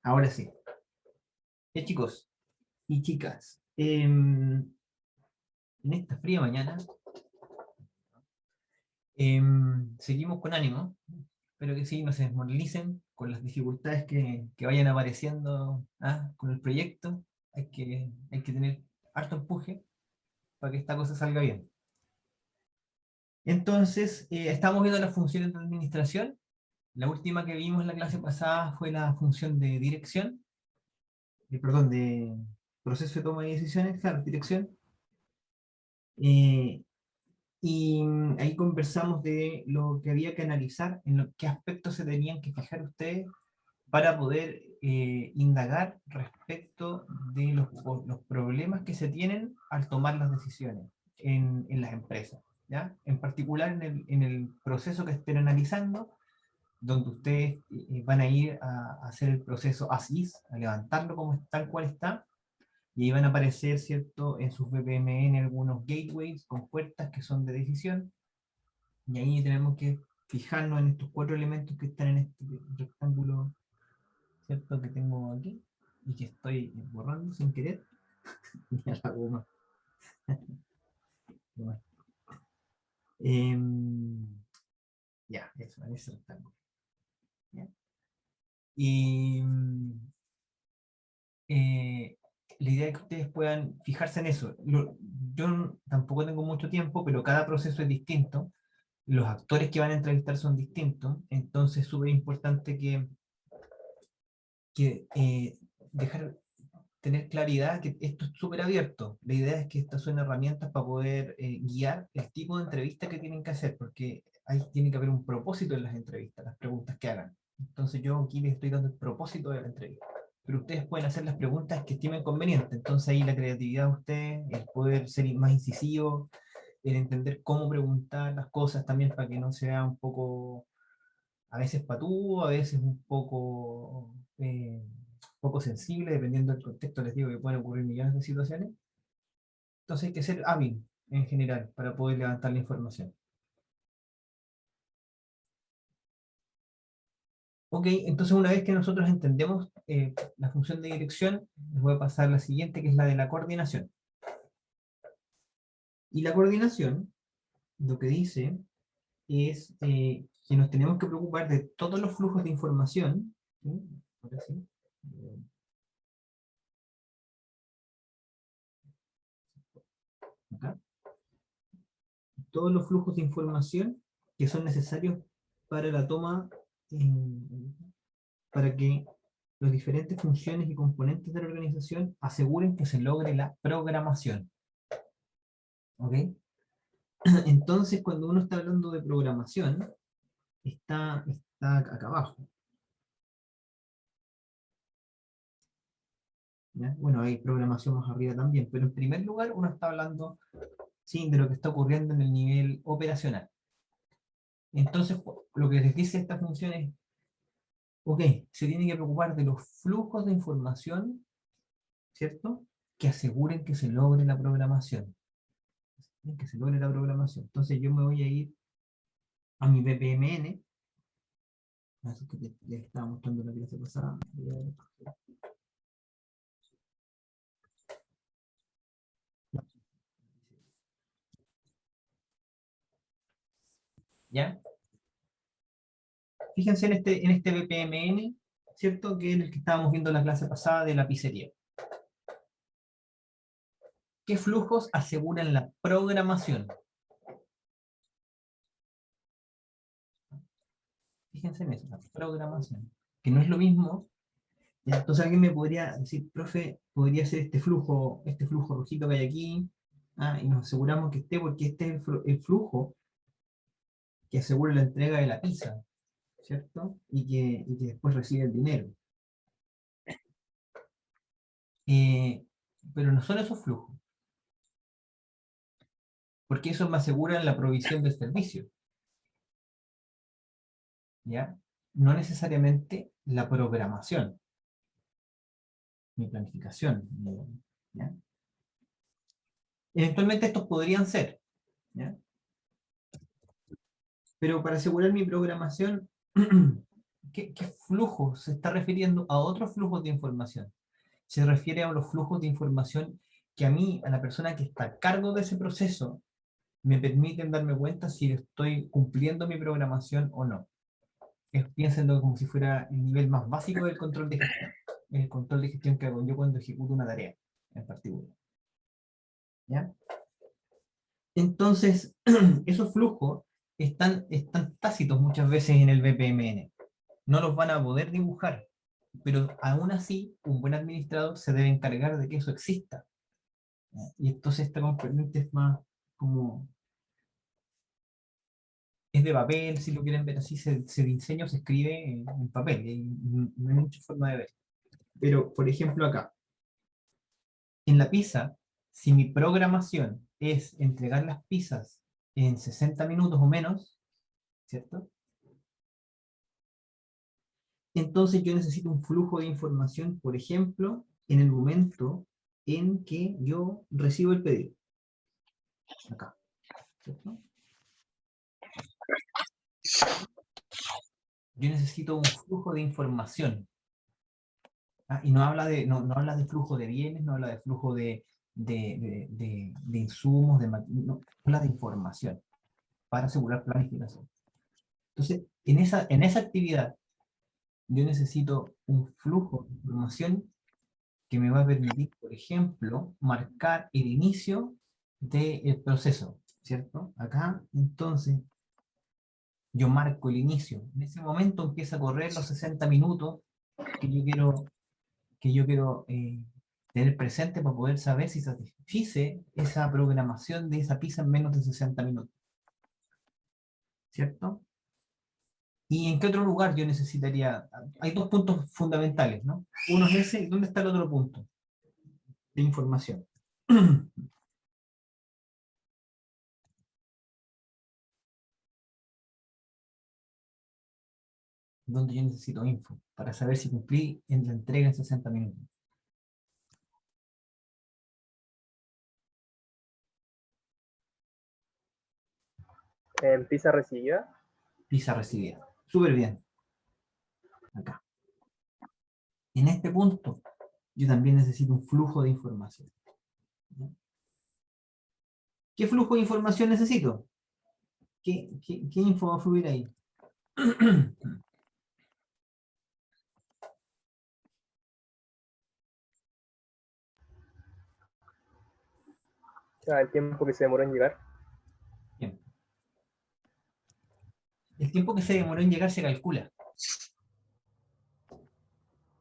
Ahora sí. Chicos y chicas, en esta fría mañana seguimos con ánimo. Espero que sí, no se desmoralicen con las dificultades que vayan apareciendo con el proyecto. Hay que tener harto empuje para que esta cosa salga bien. Entonces, estamos viendo las funciones de administración. La última que vimos en la clase pasada fue la función de dirección, perdón, de proceso de toma de decisiones, claro, dirección. Eh, y ahí conversamos de lo que había que analizar, qué aspectos se tenían que fijar ustedes para poder indagar respecto de los problemas que se tienen al tomar las decisiones en las empresas, ¿ya? En particular en el proceso que estén analizando, donde ustedes van a ir a hacer el proceso as is, a levantarlo como tal cual está, y ahí van a aparecer, ¿cierto?, en sus BPMN algunos gateways con puertas que son de decisión, y ahí tenemos que fijarnos en estos 4 elementos que están en este rectángulo, ¿cierto?, que tengo aquí, y que estoy borrando sin querer. Ya la goma. Ya, eso, en ese rectángulo. ¿Ya? Y la idea es que ustedes puedan fijarse en eso. Yo tampoco tengo mucho tiempo, pero cada proceso es distinto. Los actores que van a entrevistar son distintos, entonces es súper importante que tener claridad que esto es súper abierto. La idea es que estas son herramientas para poder guiar el tipo de entrevista que tienen que hacer, porque ahí tiene que haber un propósito en las entrevistas, las preguntas que hagan. Entonces yo aquí les estoy dando el propósito de la entrevista. Pero ustedes pueden hacer las preguntas que estimen conveniente. Entonces ahí la creatividad de ustedes, el poder ser más incisivo, el entender cómo preguntar las cosas también para que no sea un poco, a veces patúo, a veces un poco sensible, dependiendo del contexto. Les digo que pueden ocurrir millones de situaciones. Entonces hay que ser hábil en general para poder levantar la información. Ok, entonces una vez que nosotros entendemos la función de dirección, les voy a pasar la siguiente, que es la de la coordinación. Y la coordinación, lo que dice es que nos tenemos que preocupar de todos los flujos de información. ¿Sí? Ahora sí. Acá. Todos los flujos de información que son necesarios para la toma, para que las diferentes funciones y componentes de la organización aseguren que se logre la programación. ¿Ok? Entonces, cuando uno está hablando de programación, está acá abajo. ¿Ya? Bueno, hay programación más arriba también, pero en primer lugar uno está hablando, sí, de lo que está ocurriendo en el nivel operacional. Entonces, lo que les dice esta función es, ok, se tiene que preocupar de los flujos de información, ¿cierto?, que aseguren que se logre la programación. Que se logre la programación. Entonces yo me voy a ir a mi BPMN, eso que les estaba mostrando la clase pasada. ¿Ya? Fíjense en este BPMN, ¿cierto?, que es el que estábamos viendo en la clase pasada de la pizzería. ¿Qué flujos aseguran la programación? Fíjense en eso, la programación. Que no es lo mismo. Entonces alguien me podría decir, profe, podría ser este flujo rojito que hay aquí, y nos aseguramos que esté, porque este es el flujo que asegura la entrega de la pizza, ¿cierto? Y que después recibe el dinero. Eh, pero no son esos flujos, porque eso me asegura la provisión del servicio, ¿ya? No necesariamente la programación, mi planificación, ¿ya? Eventualmente estos podrían ser, ¿ya? Pero para asegurar mi programación, qué flujo se está refiriendo a otros flujos de información? Se refiere a los flujos de información que a mí, a la persona que está a cargo de ese proceso, me permiten darme cuenta si estoy cumpliendo mi programación o no. Piénsenlo como si fuera el nivel más básico del control de gestión. El control de gestión que hago yo cuando ejecuto una tarea en particular. ¿Ya? Entonces, esos flujos están tácitos muchas veces en el BPMN. No los van a poder dibujar, pero aún así, un buen administrador se debe encargar de que eso exista. Y entonces esta componente es más como... Es de papel, si lo quieren ver así, se diseña o se escribe en papel, y no hay mucha forma de ver. Pero, por ejemplo, acá, en la pizza, si mi programación es entregar las pizzas en 60 minutos o menos, ¿cierto? Entonces yo necesito un flujo de información, por ejemplo, en el momento en que yo recibo el pedido. Acá, ¿cierto? Yo necesito un flujo de información. ¿Ah? Y no habla no habla de flujo de bienes, no habla de flujo de insumos, no, habla de información para asegurar planificación. Entonces, en esa actividad, yo necesito un flujo de información que me va a permitir, por ejemplo, marcar el inicio del proceso, ¿cierto? Acá, entonces, yo marco el inicio. En ese momento empieza a correr los 60 minutos que yo quiero tener presente para poder saber si satisfice esa programación de esa pizza en menos de 60 minutos, ¿cierto? ¿Y en qué otro lugar yo necesitaría? Hay dos puntos fundamentales, ¿no? Uno es ese, ¿y dónde está el otro punto? De información. Donde yo necesito info, para saber si cumplí en la entrega en 60 minutos. En pizza recibida. Pizza recibida. Súper bien. Acá. En este punto, yo también necesito un flujo de información. ¿Qué flujo de información necesito? ¿Qué info va a fluir ahí? O sea, el tiempo que se demoró en llegar. Bien. El tiempo que se demoró en llegar se calcula.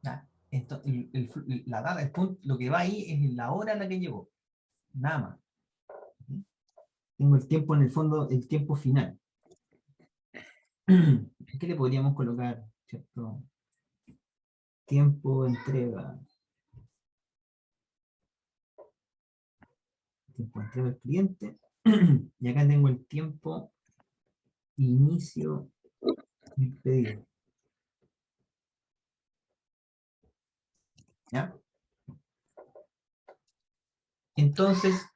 ¿Ya? Esto, la data, el punto, lo que va ahí es la hora a la que llegó. Nada más. ¿Sí? Tengo el tiempo en el fondo, el tiempo final. ¿Qué le podríamos colocar? ¿Cierto? Tiempo de entrega. Tiempo de entrega al cliente. Y acá tengo el tiempo inicio del pedido. ¿Ya? Entonces,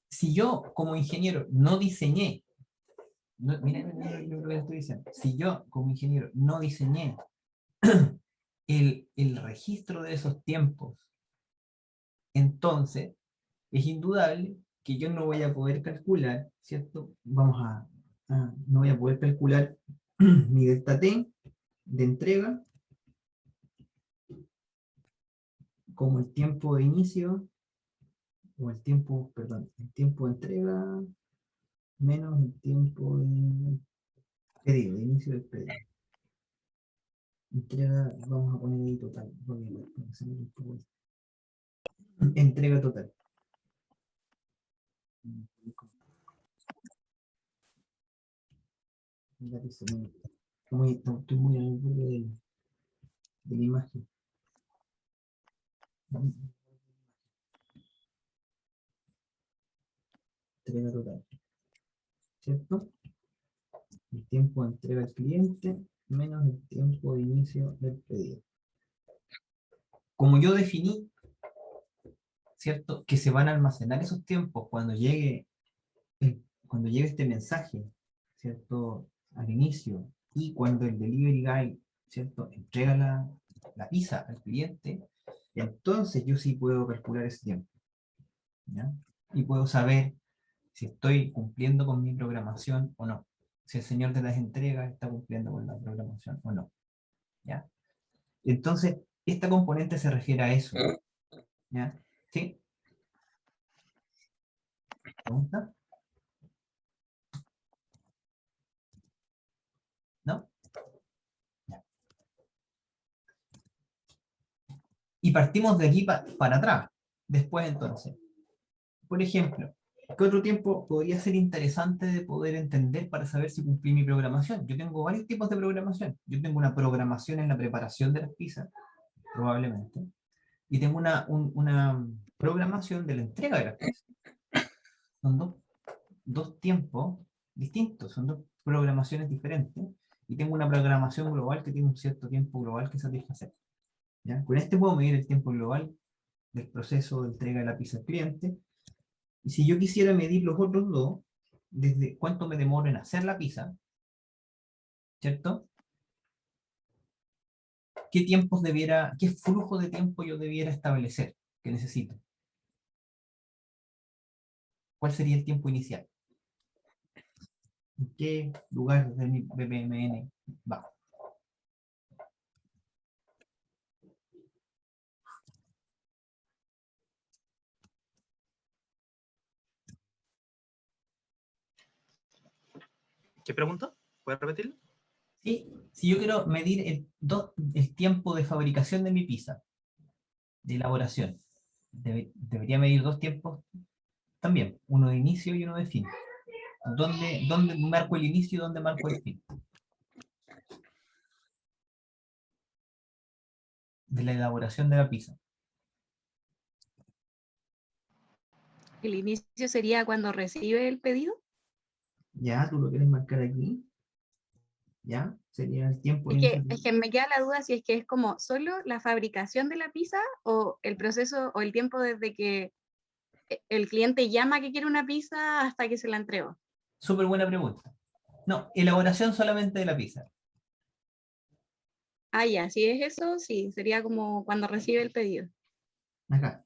si yo como ingeniero no diseñé, miren lo que estoy diciendo, si yo como ingeniero no diseñé el registro de esos tiempos, entonces es indudable que yo no voy a poder calcular, ¿cierto? No voy a poder calcular mi delta T de entrega como el tiempo de inicio, o el tiempo, perdón, el tiempo de entrega menos el tiempo de pedido, de inicio del pedido. Entrega, vamos a poner ahí total, entrega total. Estoy muy al borde de la imagen. Entrega total, ¿cierto? El tiempo de entrega al cliente menos el tiempo de inicio del pedido. Como yo definí, ¿cierto? Que se van a almacenar esos tiempos cuando llegue este mensaje, ¿cierto? Al inicio y cuando el delivery guy, ¿cierto?, entrega la pizza al cliente, entonces yo sí puedo calcular ese tiempo, ¿ya? Y puedo saber si estoy cumpliendo con mi programación o no, si el señor de las entregas está cumpliendo con la programación o no, ¿ya? Entonces, esta componente se refiere a eso, ¿ya? ¿Sí? ¿Pregunta? ¿No? Ya. Y partimos de aquí para atrás. Después, entonces, por ejemplo, ¿qué otro tiempo podría ser interesante de poder entender para saber si cumplí mi programación? Yo tengo varios tipos de programación. Yo tengo una programación en la preparación de las pizzas, probablemente, y tengo una programación de la entrega de las pizzas. Son dos tiempos distintos, son dos programaciones diferentes, y tengo una programación global que tiene un cierto tiempo global que satisfacer, ¿ya? Con este puedo medir el tiempo global del proceso de entrega de la pizza al cliente, y si yo quisiera medir los otros dos, desde cuánto me demoro en hacer la pizza, ¿cierto? ¿Qué flujo de tiempo yo debiera establecer que necesito? ¿Cuál sería el tiempo inicial? ¿En qué lugar de mi BPMN va? ¿Qué pregunta? ¿Puedes repetirlo? Sí, si yo quiero medir el tiempo de fabricación de mi pizza, de elaboración, debería medir dos tiempos también, uno de inicio y uno de fin. ¿Dónde marco el inicio y dónde marco el fin? De la elaboración de la pizza. El inicio sería cuando recibe el pedido. Ya, tú lo quieres marcar aquí. Ya, sería el tiempo inicial. Es que me queda la duda si es que es como solo la fabricación de la pizza o el proceso o el tiempo desde que el cliente llama que quiere una pizza hasta que se la entregó. Súper buena pregunta. No, elaboración solamente de la pizza. Ah, ya, si es eso, sí, sería como cuando recibe el pedido. Acá.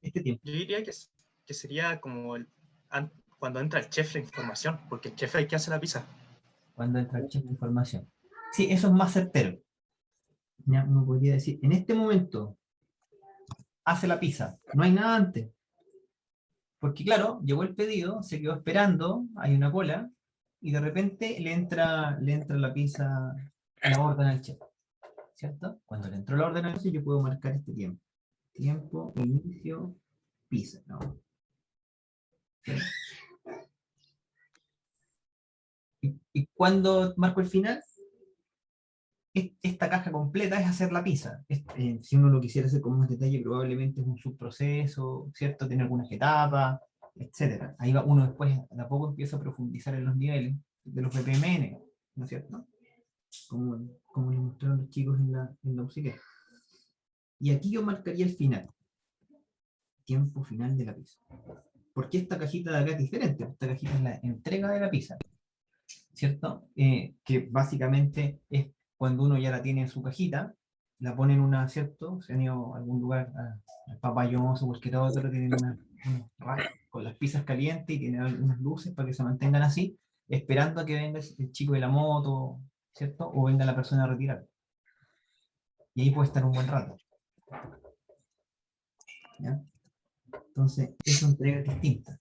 Este tiempo. Yo diría que sería como cuando entra el chef la información, porque el chef es el que hace la pizza. Cuando entra el chef de información. Sí, eso es más certero. Ya, uno podría decir, en este momento hace la pizza, no hay nada antes. Porque claro, llegó el pedido, se quedó esperando, hay una cola, y de repente le entra la pizza, la orden al chef, ¿cierto? Cuando le entró la orden al chef, yo puedo marcar este tiempo. Tiempo, inicio, pizza, ¿no? ¿Sí? ¿Y cuando marco el final? Esta caja completa es hacer la pizza. Si uno lo quisiera hacer con más detalle, probablemente es un subproceso, ¿cierto? Tiene algunas etapas, etcétera. Ahí va uno después, de a poco empieza a profundizar en los niveles de los BPMN, ¿no es cierto? Como les mostraron los chicos en la auxiliar. Y aquí yo marcaría el final. Tiempo final de la pizza. Porque esta cajita de acá es diferente. Esta cajita es la entrega de la pizza, ¿cierto? Que básicamente es cuando uno ya la tiene en su cajita, la pone en una, ¿cierto? Se han ido a algún lugar, al Papayón o cualquier otro, tienen unos racks con las pizzas calientes y tienen unas luces para que se mantengan así, esperando a que venga el chico de la moto, ¿cierto? O venga la persona a retirar. Y ahí puede estar un buen rato. ¿Ya? Entonces, es una entrega distinta.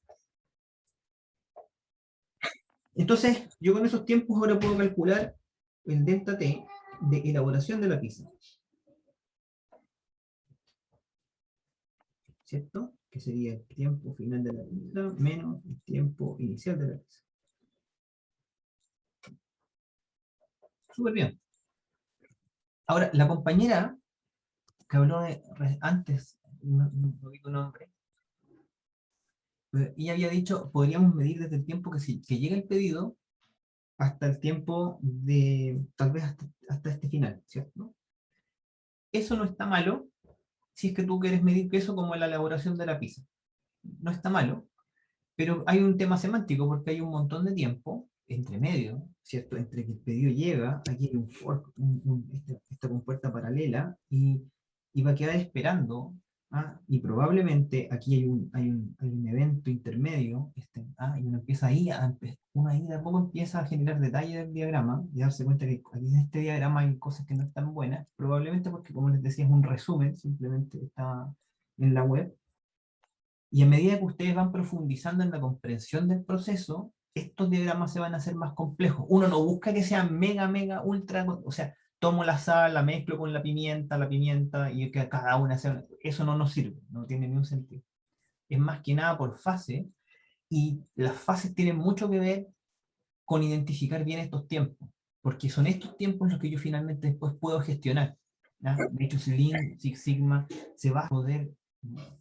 Entonces, yo con esos tiempos ahora puedo calcular el delta T de elaboración de la pizza. ¿Cierto? Que sería el tiempo final de la pizza menos el tiempo inicial de la pizza. Súper bien. Ahora, la compañera que habló antes, no vi tu nombre, ella había dicho, podríamos medir desde el tiempo que llega el pedido hasta el tiempo de, tal vez hasta este final, ¿cierto? Eso no está malo si es que tú quieres medir peso como en la elaboración de la pizza. No está malo, pero hay un tema semántico porque hay un montón de tiempo entre medio, ¿cierto? Entre que el pedido llega, aquí hay un fork, esta compuerta paralela, y va a quedar esperando, ¿ah? Y probablemente aquí hay un evento intermedio, y uno empieza ahí, uno ahí de a poco empieza a generar detalles del diagrama, y darse cuenta que aquí en este diagrama hay cosas que no están buenas, probablemente porque, como les decía, es un resumen, simplemente está en la web, y a medida que ustedes van profundizando en la comprensión del proceso, estos diagramas se van a hacer más complejos. Uno no busca que sean mega, mega, ultra, o sea, tomo la sal, la mezclo con la pimienta, y que cada una sea... Eso no nos sirve, no tiene ningún sentido. Es más que nada por fase, y las fases tienen mucho que ver con identificar bien estos tiempos, porque son estos tiempos los que yo finalmente después puedo gestionar, ¿ya? De hecho, Lean Six Sigma se va a poder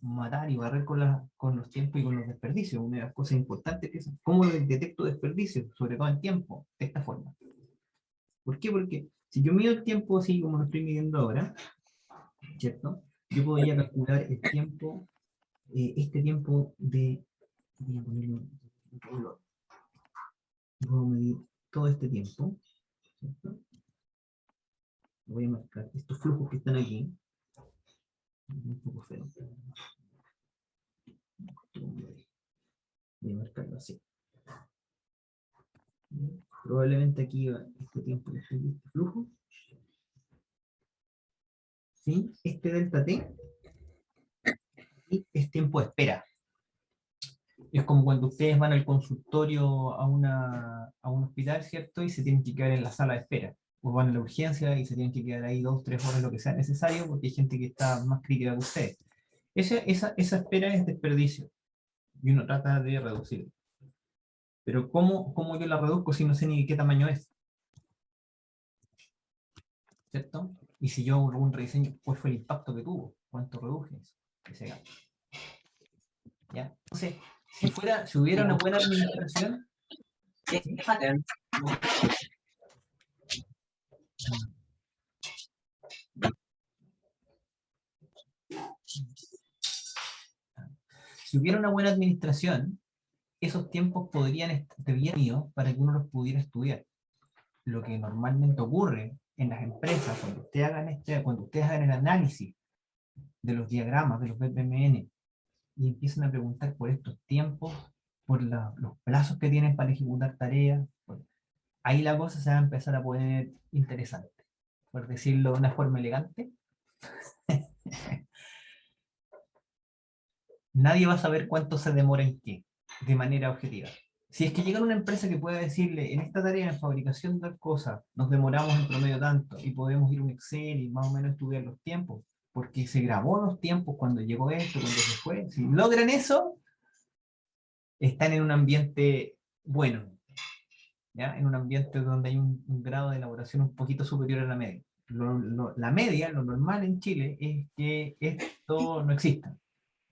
matar y barrer con los tiempos y con los desperdicios. Una de las cosas importantes que es cómo detecto desperdicios, sobre todo en tiempo, de esta forma. ¿Por qué? Porque si yo mido el tiempo así como lo estoy midiendo ahora, ¿cierto? Yo podría calcular el tiempo, este tiempo de... Voy a ponerlo en color. Puedo medir todo este tiempo, ¿cierto? Voy a marcar estos flujos que están aquí. Un poco feo. Voy a marcarlo así. Probablemente aquí va este tiempo, este flujo. ¿Sí? Este delta T y es tiempo de espera. Es como cuando ustedes van al consultorio a un hospital, ¿cierto? Y se tienen que quedar en la sala de espera. O van a la urgencia y se tienen que quedar ahí 2, 3 horas, lo que sea necesario, porque hay gente que está más crítica que ustedes. Esa espera es desperdicio. Y uno trata de reducirlo. Pero ¿cómo yo la reduzco si no sé ni qué tamaño es? ¿Cierto? Y si yo hago un rediseño, ¿cuál fue el impacto que tuvo? ¿Cuánto reduje eso? Ese gasto. ¿Ya? Entonces, si hubiera una buena administración, ¿sí? Si hubiera una buena administración, esos tiempos debían ir para que uno los pudiera estudiar. Lo que normalmente ocurre en las empresas, cuando ustedes hagan el análisis de los diagramas, de los BPMN, y empiezan a preguntar por estos tiempos, por los plazos que tienen para ejecutar tareas, ahí la cosa se va a empezar a poner interesante, por decirlo de una forma elegante. Nadie va a saber cuánto se demora en qué, de manera objetiva. Si es que llega una empresa que pueda decirle, en esta tarea, en fabricación de tal cosa, nos demoramos en promedio tanto, y podemos ir a un Excel y más o menos estudiar los tiempos, porque se grabó los tiempos cuando llegó esto, cuando se fue. Si logran eso, están en un ambiente bueno, ¿ya? En un ambiente donde hay un grado de elaboración un poquito superior a la media. La media, lo normal en Chile, es que esto no exista.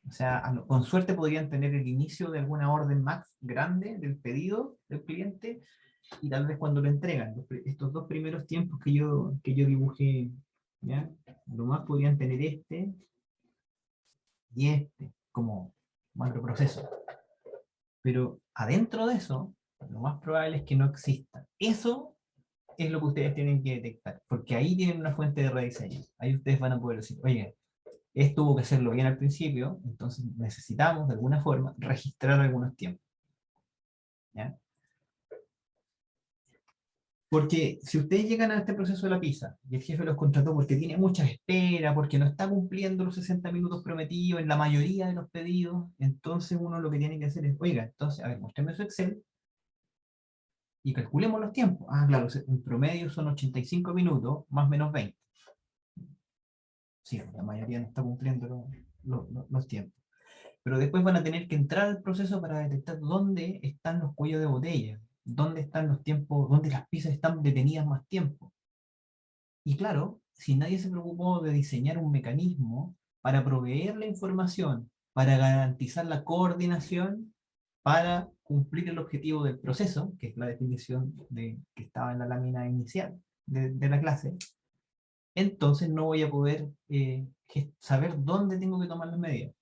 O sea, con suerte podrían tener el inicio de alguna orden max grande del pedido del cliente, y tal vez cuando lo entregan, estos dos primeros tiempos que yo dibujé, ¿ya? Lo más podrían tener y como macroproceso. Pero adentro de eso, lo más probable es que no exista. Eso es lo que ustedes tienen que detectar, porque ahí tienen una fuente de rediseño. Ahí ustedes van a poder decir, oye, esto hubo que hacerlo bien al principio, entonces necesitamos de alguna forma registrar algunos tiempos. ¿Ya? Porque si ustedes llegan a este proceso de la PISA y el jefe los contrató porque tiene mucha espera, porque no está cumpliendo los 60 minutos prometidos en la mayoría de los pedidos, entonces uno lo que tiene que hacer es, oiga, entonces, a ver, muéstrame su Excel y calculemos los tiempos. Ah, claro, en promedio son 85 minutos, más o menos 20. Sí, la mayoría no está cumpliendo los tiempos. Pero después van a tener que entrar al proceso para detectar dónde están los cuellos de botella, dónde están los tiempos, dónde las piezas están detenidas más tiempo. Y claro, si nadie se preocupó de diseñar un mecanismo para proveer la información, para garantizar la coordinación, para cumplir el objetivo del proceso, que es la definición que estaba en la lámina inicial de la clase, entonces no voy a poder saber dónde tengo que tomar las medidas.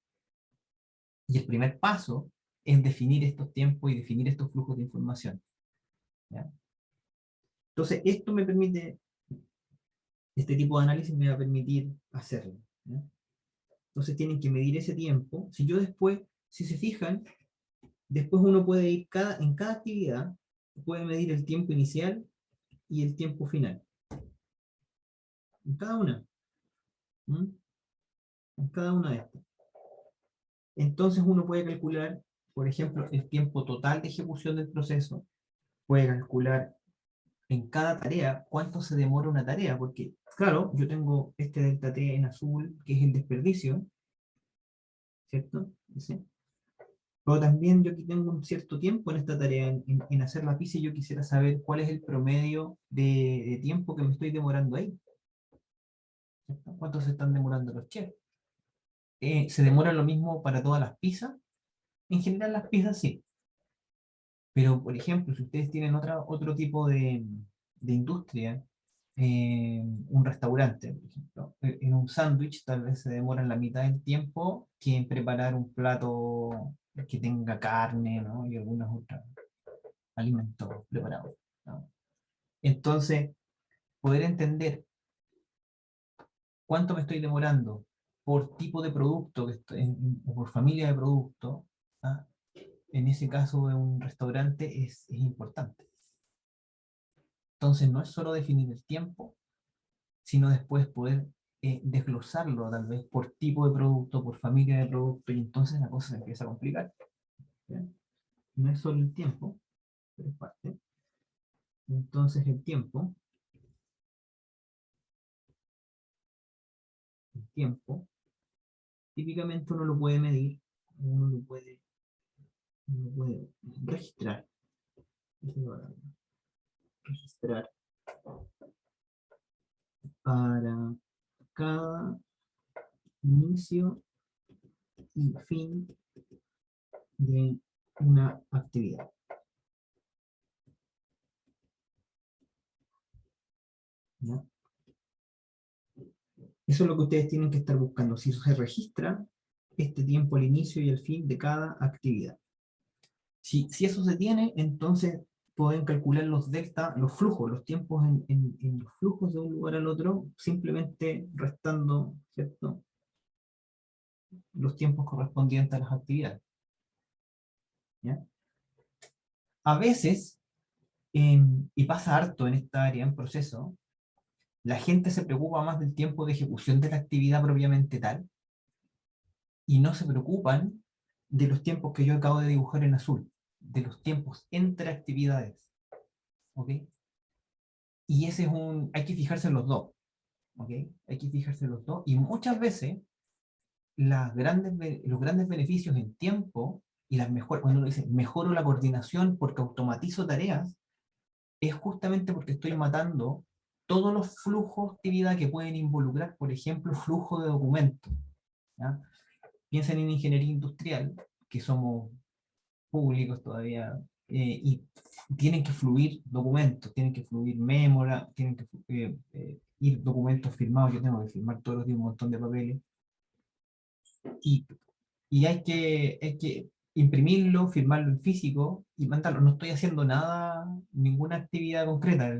Y el primer paso es definir estos tiempos y definir estos flujos de información. ¿ya? Entonces, esto me permite, este tipo de análisis me va a permitir hacerlo, ¿ya? Entonces tienen que medir ese tiempo. Si yo después, si se fijan, después uno puede ir en cada actividad, puede medir el tiempo inicial y el tiempo final. En cada una. ¿Mm? En cada una de estas. Entonces uno puede calcular, por ejemplo, el tiempo total de ejecución del proceso. Puede calcular en cada tarea cuánto se demora una tarea, porque, claro, yo tengo este delta T en azul, que es el desperdicio, ¿cierto? ¿Sí? Pero también yo aquí tengo un cierto tiempo en esta tarea, en hacer la pizza, y yo quisiera saber cuál es el promedio de tiempo que me estoy demorando ahí. ¿Cierto? ¿Cuánto se están demorando los chefs? ¿Se demora lo mismo para todas las pizzas? En general las pizzas sí. Pero, por ejemplo, si ustedes tienen otro tipo de industria, un restaurante, por ejemplo, en un sándwich tal vez se demoran la mitad del tiempo que en preparar un plato que tenga carne, ¿no? Y algunos otros alimentos preparados, ¿no? Entonces, poder entender cuánto me estoy demorando por tipo de producto que o por familia de producto, ¿ah? En ese caso de un restaurante es importante. Entonces no es solo definir el tiempo, sino después poder desglosarlo tal vez por tipo de producto, por familia de producto, y entonces la cosa se empieza a complicar. ¿Bien? No es solo el tiempo, pero es parte. Entonces el tiempo típicamente uno lo puede medir, uno lo puede registrar. Registrar para cada inicio y fin de una actividad. ¿Ya? Eso es lo que ustedes tienen que estar buscando. Si se registra este tiempo al inicio y al fin de cada actividad. Si eso se tiene, entonces pueden calcular los delta, los flujos, los tiempos en los flujos de un lugar al otro, simplemente restando, ¿cierto?, los tiempos correspondientes a las actividades. ¿Ya? A veces, y pasa harto en esta área, en proceso, la gente se preocupa más del tiempo de ejecución de la actividad propiamente tal, y no se preocupan de los tiempos que yo acabo de dibujar en azul, de los tiempos entre actividades. ¿Ok? Y ese es hay que fijarse en los dos. ¿Ok? Hay que fijarse en los dos, y muchas veces los grandes beneficios en tiempo, y cuando uno dice mejoro la coordinación porque automatizo tareas, es justamente porque estoy matando todos los flujos de actividad que pueden involucrar, por ejemplo, flujo de documentos. ¿Ya? Piensen en ingeniería industrial, que somos públicos todavía, y tienen que fluir documentos, tienen que fluir mémora, tienen que ir documentos firmados. Yo tengo que firmar todos los días un montón de papeles, y hay que imprimirlo, firmarlo en físico y mandarlo. No estoy haciendo nada, ninguna actividad concreta,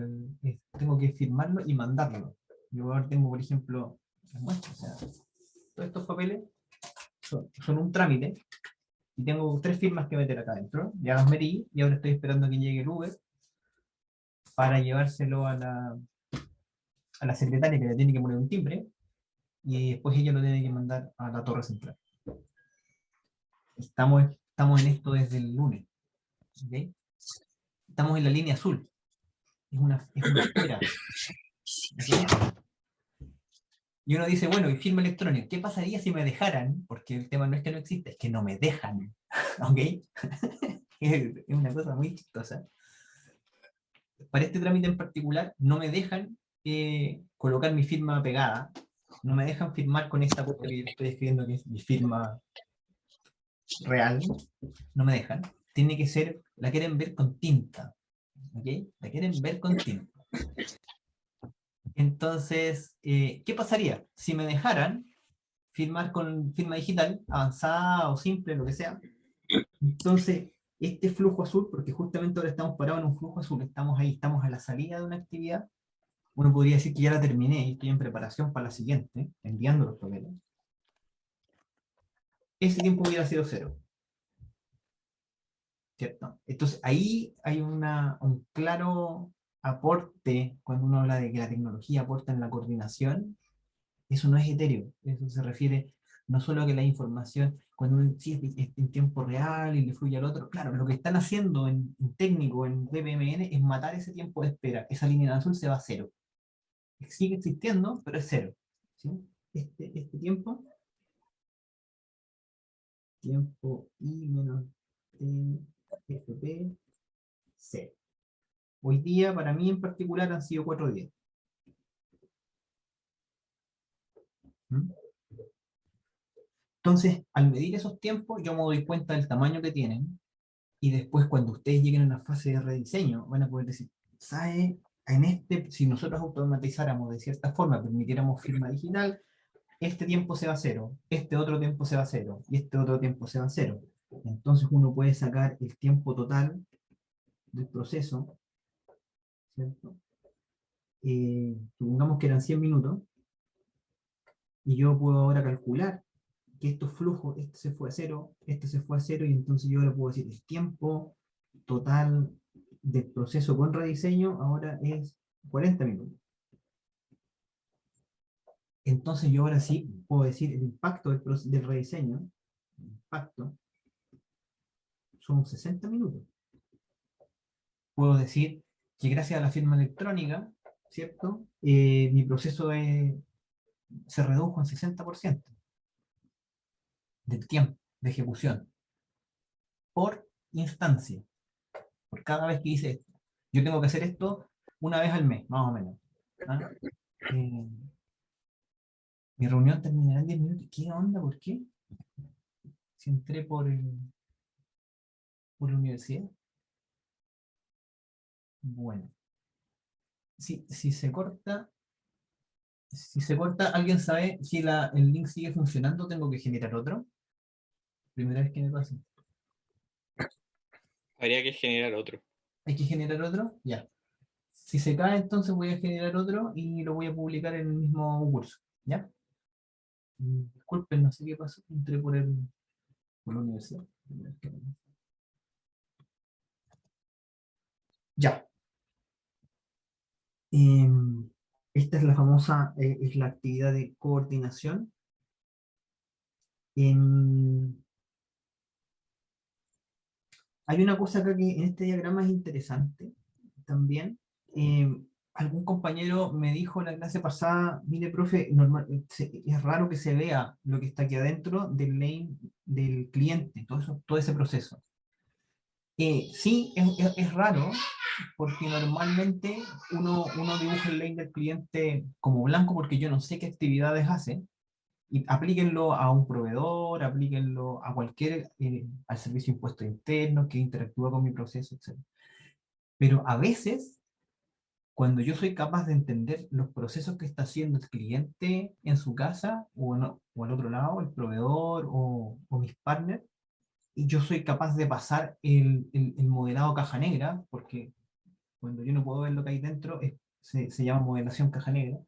tengo que firmarlo y mandarlo. Yo ahora tengo, por ejemplo, les muestro, o sea, todos estos papeles son un trámite, y tengo 3 firmas que meter acá adentro. Ya las metí, y ahora estoy esperando a que llegue el Uber para llevárselo a la secretaria, que le tiene que poner un timbre, y después ella lo tiene que mandar a la torre central. Estamos en esto desde el lunes. ¿Okay? Estamos en la línea azul. Es una espera. ¿Okay? Y uno dice, bueno, y firma electrónica, ¿qué pasaría si me dejaran? Porque el tema no es que no existe, es que no me dejan. ¿Ok? Es una cosa muy chistosa. Para este trámite en particular, no me dejan colocar mi firma pegada, no me dejan firmar con esta cosa que yo estoy escribiendo, que es mi firma real, no me dejan. Tiene que ser, la quieren ver con tinta. ¿Ok? La quieren ver con tinta. Entonces, ¿qué pasaría si me dejaran firmar con firma digital, avanzada o simple, lo que sea? Entonces, Este flujo azul, porque justamente ahora estamos parados en un flujo azul, estamos ahí, estamos a la salida de una actividad, uno podría decir que ya la terminé y estoy en preparación para la siguiente, enviando los papeles. Ese tiempo hubiera sido 0. ¿Cierto? Entonces ahí hay un claro aporte, cuando uno habla de que la tecnología aporta en la coordinación, eso no es etéreo, eso se refiere no solo a que la información, cuando uno sí es en tiempo real y le fluye al otro, claro, lo que están haciendo en técnico, en BPMN, es matar ese tiempo de espera, esa línea azul se va a 0. Sigue existiendo, pero es 0. ¿Sí? Este tiempo I menos T, FP, 0. Hoy día, para mí en particular, han sido 4 días. ¿Mm? Entonces, al medir esos tiempos, yo me doy cuenta del tamaño que tienen, y después cuando ustedes lleguen a una fase de rediseño, van a poder decir, ¿sabe? Si nosotros automatizáramos de cierta forma, permitiéramos firma digital, este tiempo se va a 0, este otro tiempo se va a 0, y este otro tiempo se va a 0. Entonces uno puede sacar el tiempo total del proceso, ¿cierto? Supongamos que eran 100 minutos, y yo puedo ahora calcular que estos flujos, este se fue a 0, este se fue a 0, y entonces yo ahora puedo decir el tiempo total del proceso con rediseño ahora es 40 minutos. Entonces yo ahora sí puedo decir el impacto del rediseño, el impacto, son 60 minutos. Puedo decir que gracias a la firma electrónica, ¿cierto? Mi proceso se redujo en 60% del tiempo de ejecución por instancia, por cada vez que hice esto. Yo tengo que hacer esto una vez al mes, más o menos. ¿Ah? Mi reunión terminará en 10 minutos. ¿Qué onda? ¿Por qué? Si entré por la universidad. Bueno. Si se corta, ¿alguien sabe si el link sigue funcionando? ¿Tengo que generar otro? Primera vez que me pasa. Habría que generar otro. ¿Hay que generar otro? Ya. Si se cae, entonces voy a generar otro y lo voy a publicar en el mismo curso. ¿Ya? Disculpen, no sé qué pasó. Entré por la universidad. Ya. Esta es la famosa, es la actividad de coordinación. Hay una cosa acá que en este diagrama es interesante también. Algún compañero me dijo en la clase pasada, mire, profe, es raro que se vea lo que está aquí adentro del lane del cliente, todo ese proceso. Sí, es raro, porque normalmente uno dibuja el lane del cliente como blanco porque yo no sé qué actividades hace, y aplíquenlo a un proveedor, aplíquenlo a cualquier, al servicio de impuestos internos que interactúa con mi proceso, etc. Pero a veces, cuando yo soy capaz de entender los procesos que está haciendo el cliente en su casa, o al otro lado, el proveedor o mis partners, y yo soy capaz de pasar el modelado caja negra, porque cuando yo no puedo ver lo que hay dentro, se llama modelación caja negra,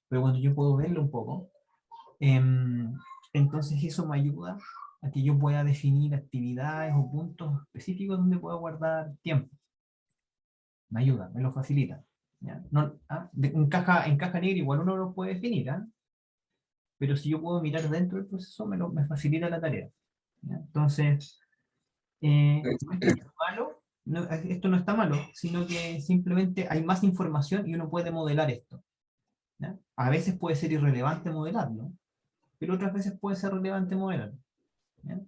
pero cuando yo puedo verlo un poco, entonces eso me ayuda a que yo pueda definir actividades o puntos específicos donde puedo guardar tiempo. Me ayuda, me lo facilita. ¿Ya? No, en caja negra igual uno lo puede definir, ¿ah? Pero si yo puedo mirar dentro del proceso, me facilita la tarea. ¿Ya? Entonces, no es que esté malo, esto no está malo, sino que simplemente hay más información y uno puede modelar esto. ¿Ya? A veces puede ser irrelevante modelarlo, pero otras veces puede ser relevante modelarlo. ¿Ya?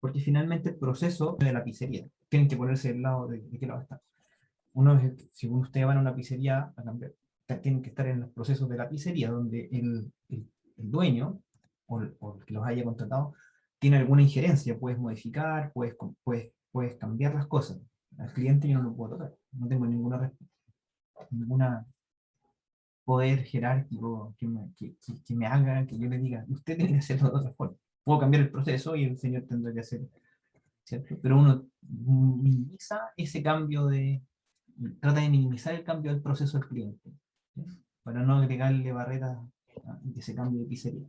Porque finalmente el proceso de la pizzería, tienen que ponerse del lado de qué lado está. Si ustedes van a una pizzería a cambiar, tienen que estar en los procesos de la pizzería, donde el dueño o el que los haya contratado tiene alguna injerencia, puedes modificar, puedes cambiar las cosas. Al cliente yo no lo puedo tocar, no tengo ninguna poder jerárquico que me haga, que yo le diga, usted tiene que hacerlo de otra forma. Puedo cambiar el proceso y el señor tendrá que hacer ¿cierto? Pero uno minimiza ese cambio trata de minimizar el cambio del proceso del cliente, ¿sí? Para no agregarle barreras a que se cambie de pizzería,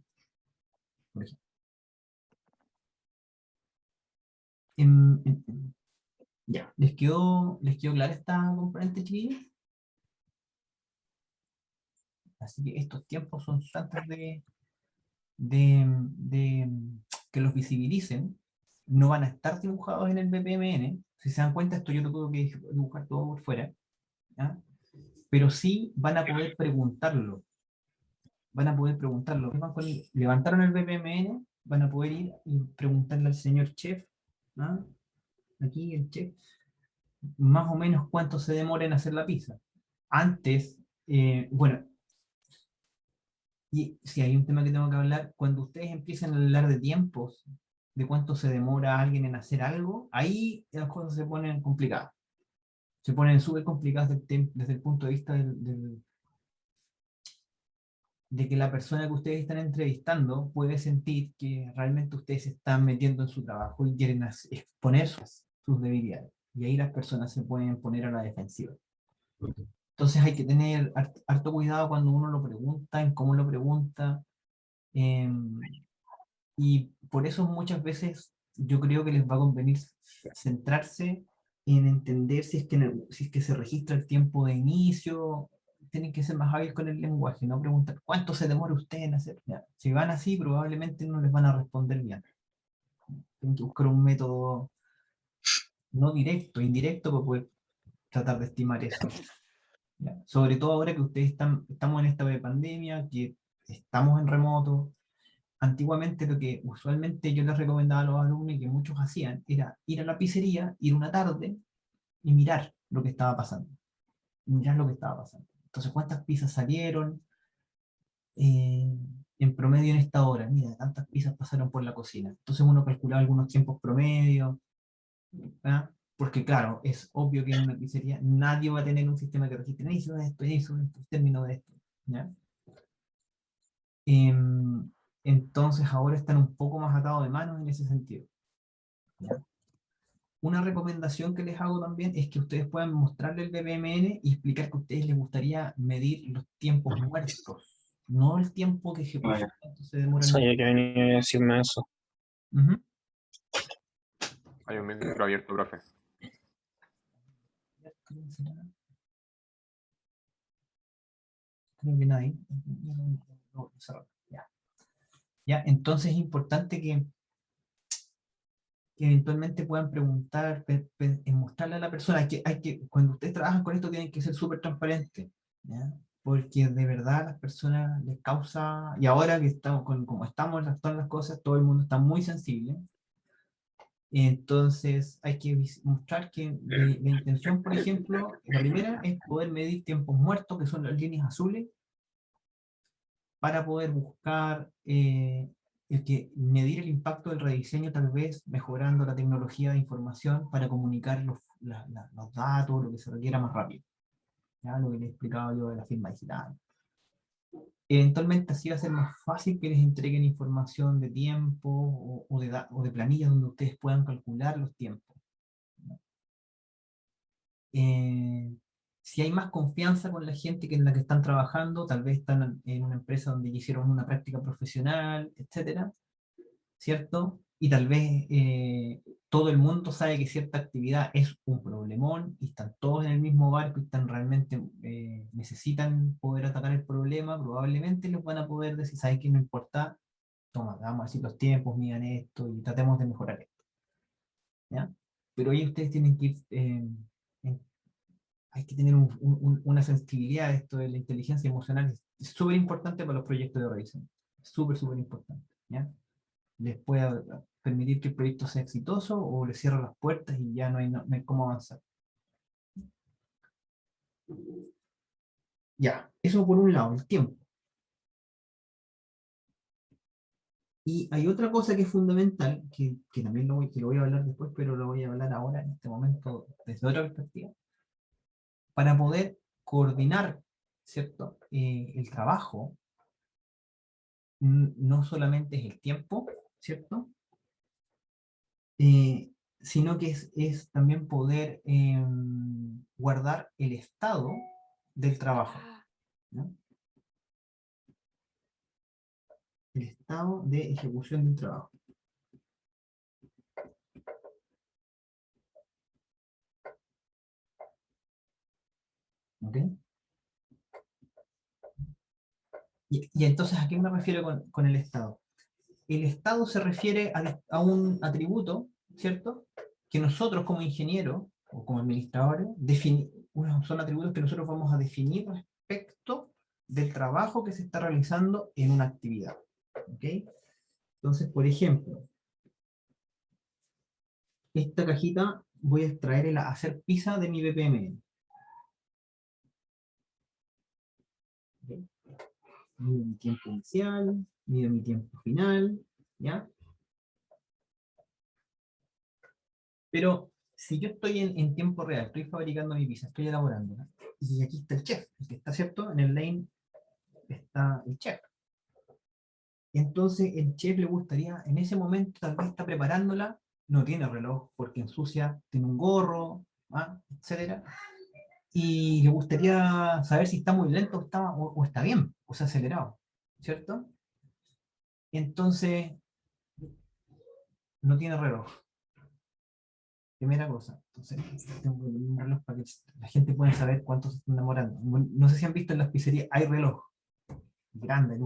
por ejemplo. Ya, ¿les quedó clara esta componente, chiquillos? Así que estos tiempos son antes de que los visibilicen, no van a estar dibujados en el BPMN. Si se dan cuenta, esto yo lo tengo que dibujar todo por fuera, ¿ya? Pero sí van a poder preguntarlo. Van a poder preguntarlo. Levantaron el BPMN, van a poder ir y preguntarle al señor chef, ¿ah? Aquí el chef, más o menos cuánto se demora en hacer la pizza. Antes, bueno, y si hay un tema que tengo que hablar, cuando ustedes empiezan a hablar de tiempos, de cuánto se demora alguien en hacer algo, ahí las cosas se ponen complicadas. Se ponen súper complicadas desde el punto de vista de que la persona que ustedes están entrevistando puede sentir que realmente ustedes se están metiendo en su trabajo y quieren exponer sus debilidades. Y ahí las personas se pueden poner a la defensiva. Entonces hay que tener harto cuidado cuando uno lo pregunta, en cómo lo pregunta. Y por eso muchas veces yo creo que les va a convenir centrarse en entender si es que se registra el tiempo de inicio. Tienen que ser más hábiles con el lenguaje, no preguntar cuánto se demora usted en hacer. Ya, si van así, probablemente no les van a responder bien. Tienen que buscar un método no directo, indirecto, para poder tratar de estimar eso. ¿Ya? Sobre todo ahora que estamos en esta pandemia, que estamos en remoto. Antiguamente lo que usualmente yo les recomendaba a los alumnos y que muchos hacían era ir a la pizzería, ir una tarde y mirar lo que estaba pasando. Mirar lo que estaba pasando. Entonces, ¿cuántas pizzas salieron? En promedio en esta hora, mira, tantas pizzas pasaron por la cocina. Entonces uno calculaba algunos tiempos promedio, ¿ah? Porque claro, es obvio que en una pizzería nadie va a tener un sistema que registre, hizo esto, término de esto. ¿Ya? Entonces ahora están un poco más atados de manos en ese sentido. ¿Ya? Una recomendación que les hago también es que ustedes puedan mostrarle el BPMN y explicar que a ustedes les gustaría medir los tiempos muertos, no el tiempo que ejecución, cuánto se demora en Sabía que venía a decirme eso. Ujú. Hay un micro abierto, profe. Creo que nadie. Ya. Ya, entonces es importante que eventualmente puedan preguntar, mostrarle a la persona cuando ustedes trabajan con esto tienen que ser súper transparentes, ¿ya? Porque de verdad a las personas les causa, y ahora que estamos, como estamos en todas las cosas, todo el mundo está muy sensible, entonces hay que mostrar que la intención, por ejemplo, la primera es poder medir tiempos muertos, que son las líneas azules, para poder buscar medir el impacto del rediseño, tal vez mejorando la tecnología de información para comunicar los datos, lo que se requiera más rápido. ¿Ya? Lo que les explicaba yo de la firma digital. Eventualmente así va a ser más fácil que les entreguen información de tiempo o de planillas donde ustedes puedan calcular los tiempos. Si hay más confianza con la gente que en la que están trabajando, tal vez están en una empresa donde hicieron una práctica profesional, etcétera, ¿cierto? Y tal vez todo el mundo sabe que cierta actividad es un problemón y están todos en el mismo barco y están realmente necesitan poder atacar el problema, probablemente los van a poder decir, ¿sabes qué? No importa, toma, vamos a decir los tiempos, midan esto y tratemos de mejorar esto. ¿Ya? Pero ahí ustedes tienen que ir, hay que tener una sensibilidad a esto de la inteligencia emocional, es súper importante para los proyectos de revisión, súper, súper importante, ¿ya? Les puede permitir que el proyecto sea exitoso o les cierra las puertas y ya no hay cómo avanzar. Ya, eso por un lado, el tiempo. Y hay otra cosa que es fundamental, que también lo voy a hablar después, pero lo voy a hablar ahora, en este momento, desde otra perspectiva, para poder coordinar, ¿cierto? El trabajo, no solamente es el tiempo, ¿cierto? sino que es también poder guardar el estado del trabajo, ¿no? El estado de ejecución del trabajo. ¿Ok? Y entonces, ¿a qué me refiero con el estado? El estado se refiere a un atributo, ¿cierto? Que nosotros como ingenieros o como administradores, son atributos que nosotros vamos a definir respecto del trabajo que se está realizando en una actividad. ¿Ok? Entonces, por ejemplo, esta cajita voy a extraer el hacer pizza de mi BPM. ¿Ok? Mido mi tiempo inicial, mido mi tiempo final, ¿ya? Pero si yo estoy en tiempo real, estoy fabricando mi pizza, estoy elaborándola, y aquí está el chef, el que está, ¿cierto? En el lane está el chef. Entonces el chef le gustaría, en ese momento tal vez está preparándola, no tiene reloj porque ensucia, tiene un gorro, etcétera, y le gustaría saber si está muy lento o está bien, o sea, acelerado, ¿cierto? Entonces no tiene reloj. Primera cosa. Entonces, tengo un reloj para que la gente pueda saber cuánto se están demorando. No sé si han visto en las pizzerías, hay reloj grande,